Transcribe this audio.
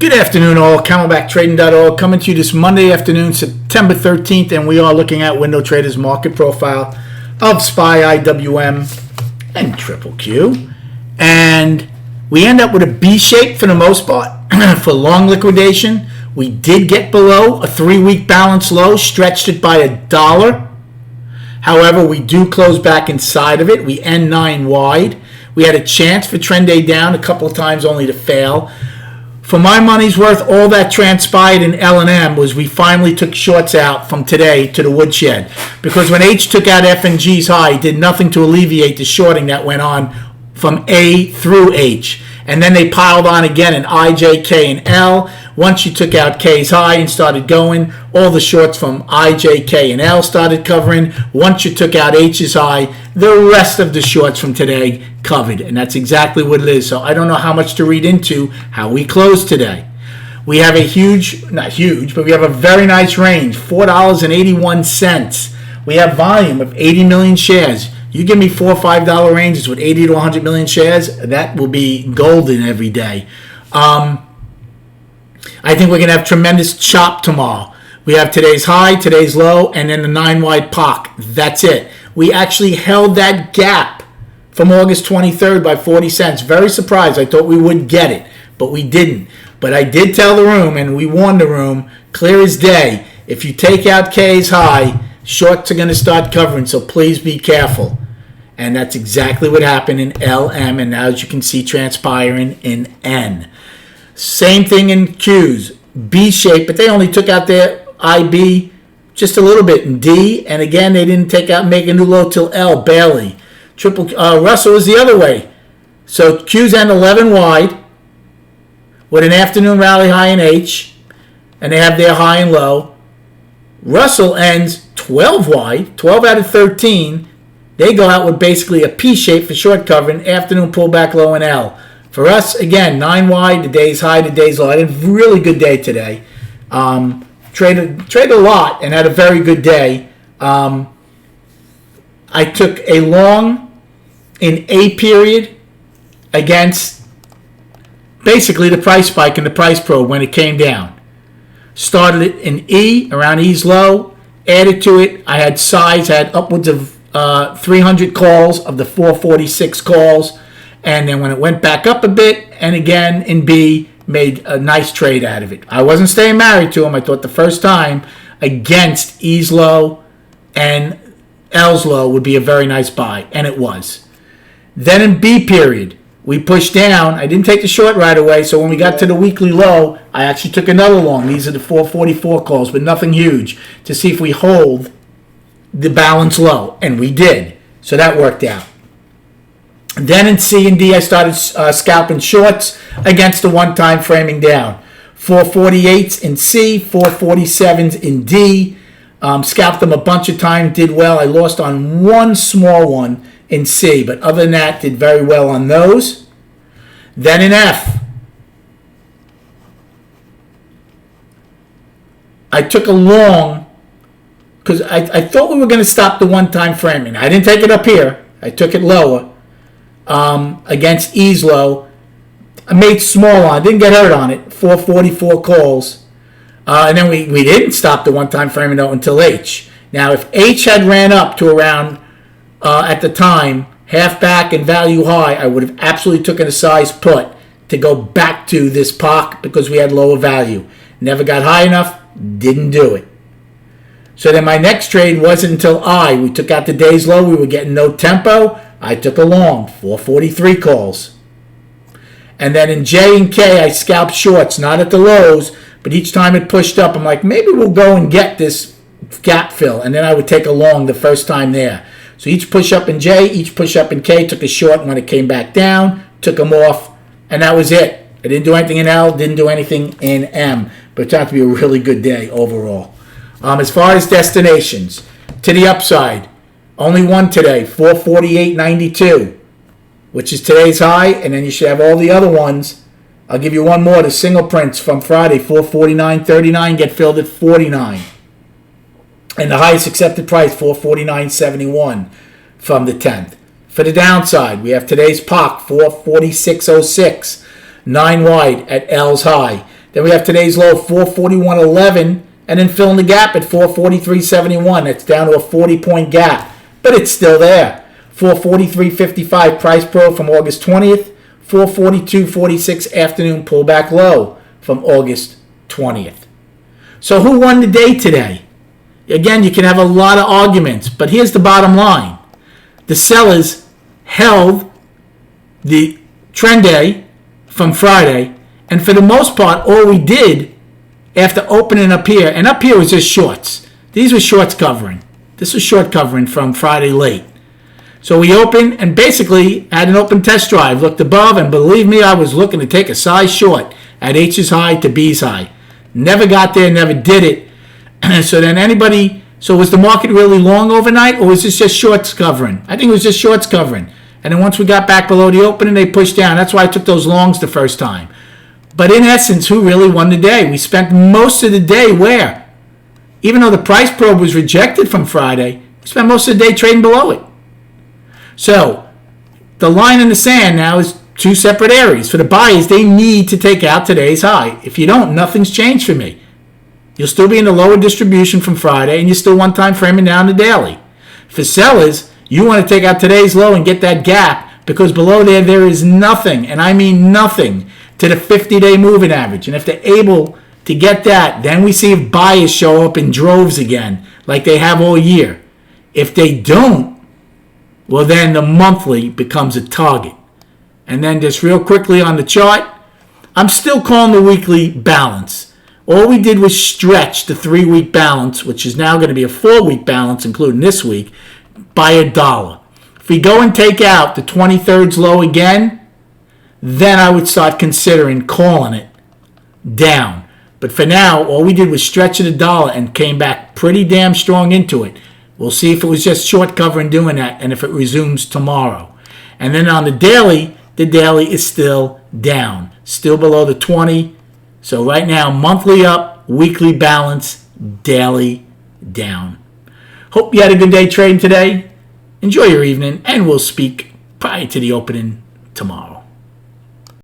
Good afternoon, all. CamelbackTrading.org coming to you this Monday afternoon, September 13th, and we are looking at Window Trader's market profile of SPY, IWM, and Triple Q. And we end up with a B shape for the most part for long liquidation. We did get below a 3-week balance low, stretched it by $1. However, we do close back inside of it. We end 9 wide. We had a chance for trend day down a couple of times only to fail. For my money's worth, all that transpired in L&M was we finally took shorts out from today to the woodshed. Because when H took out F&G's high, it did nothing to alleviate the shorting that went on from A through H. And then they piled on again in I, J, K, and L. Once you took out K's high and started going, all the shorts from I, J, K, and L started covering. Once you took out H's high, the rest of the shorts from today covered. And that's exactly what it is. So I don't know how much to read into how we closed today. We have a not huge, but we have a very nice range, $4.81. We have volume of 80 million shares. You give me $4 or $5 ranges with 80 to 100 million shares, that will be golden every day. I think we're going to have tremendous chop tomorrow. We have today's high, today's low, and then the 9-wide POC. That's it. We actually held that gap from August 23rd by 40 cents. Very surprised. I thought we would get it, but we didn't. But I did tell the room, and we warned the room, clear as day, if you take out K's high, shorts are going to start covering, so please be careful. And that's exactly what happened in LM, and now as you can see transpiring in N. Same thing in Q's, B shape, but they only took out their IB just a little bit in D, and again they didn't take out make a new low till L, barely. Russell was the other way. So Q's end 11 wide with an afternoon rally high in H, and they have their high and low. Russell ends 12 wide, 12 out of 13. They go out with basically a P shape for short covering, afternoon pullback low in L. For us, again, 9 wide, the day's high, the day's low. I had a really good day today. Traded a lot and had a very good day. I took a long in A period against basically the price spike and the price probe when it came down. Started it in E, around E's low, added to it. I had size, had upwards of 300 calls of the 446 calls. And then when it went back up a bit, and again in B, made a nice trade out of it. I wasn't staying married to him. I thought the first time against E's low and L's low would be a very nice buy, and it was. Then in B period, we pushed down. I didn't take the short right away, so when we got to the weekly low, I actually took another long. These are the 444 calls, but nothing huge, to see if we hold the balance low, and we did. So that worked out. Then in C and D, I started scalping shorts against the one-time framing down. 448s in C, 447s in D. Scalped them a bunch of times, did well. I lost on one small one in C, but other than that, did very well on those. Then in F, I took a long, because I thought we were going to stop the one-time framing. I didn't take it up here. I took it lower. Against E's low. I made small on it. Didn't get hurt on it. 444 calls. And then we didn't stop the one-time framing though until H. Now, if H had ran up to around, at the time, half back and value high, I would have absolutely taken a size put to go back to this POC because we had lower value. Never got high enough. Didn't do it. So then my next trade wasn't until I. We took out the day's low. We were getting no tempo. I took a long, 443 calls. And then in J and K, I scalped shorts, not at the lows, but each time it pushed up, I'm like, maybe we'll go and get this gap fill. And then I would take a long the first time there. So each push up in J, each push up in K, took a short when it came back down, took them off, and that was it. I didn't do anything in L, didn't do anything in M. But it turned out to be a really good day overall. As far as destinations, to the upside, only one today, 448.92, which is today's high, and then you should have all the other ones. I'll give you one more. The single prints from Friday, 449.39, get filled at 49. And the highest accepted price, 449.71 from the 10th. For the downside, we have today's POC, 446.06, 9 wide at L's high. Then we have today's low, 441.11, and then filling the gap at 443.71. That's down to a 40-point gap, but it's still there. 443.55 price pro from August 20th. 442.46 afternoon pullback low from August 20th. So who won the day today? Again, you can have a lot of arguments, but here's the bottom line. The sellers held the trend day from Friday, and for the most part, all we did after opening up here, and up here was just shorts. These were shorts covering. This was short covering from Friday late. So we opened and basically had an open test drive, looked above, and believe me, I was looking to take a size short at H's high to B's high. Never got there, never did it. So was the market really long overnight, or was this just shorts covering? I think it was just shorts covering. And then once we got back below the opening, they pushed down. That's why I took those longs the first time. But in essence, who really won the day? We spent most of the day where? Even though the price probe was rejected from Friday, we spent most of the day trading below it. So the line in the sand now is two separate areas. For the buyers, they need to take out today's high. If you don't, nothing's changed for me. You'll still be in the lower distribution from Friday, and you still one-time framing down the daily. For sellers, you want to take out today's low and get that gap, because below there is nothing, and I mean nothing, to the 50-day moving average. And if they're able to get that, then we see if buyers show up in droves again, like they have all year. If they don't, well, then the monthly becomes a target. And then just real quickly on the chart, I'm still calling the weekly balance. All we did was stretch the 3-week balance, which is now going to be a 4-week balance, including this week, by $1. If we go and take out the 23rd's low again, then I would start considering calling it down. But for now, all we did was stretch it $1 and came back pretty damn strong into it. We'll see if it was just short covering doing that and if it resumes tomorrow. And then on the daily is still down, still below the 20. So right now, monthly up, weekly balance, daily down. Hope you had a good day trading today. Enjoy your evening, and we'll speak prior to the opening tomorrow.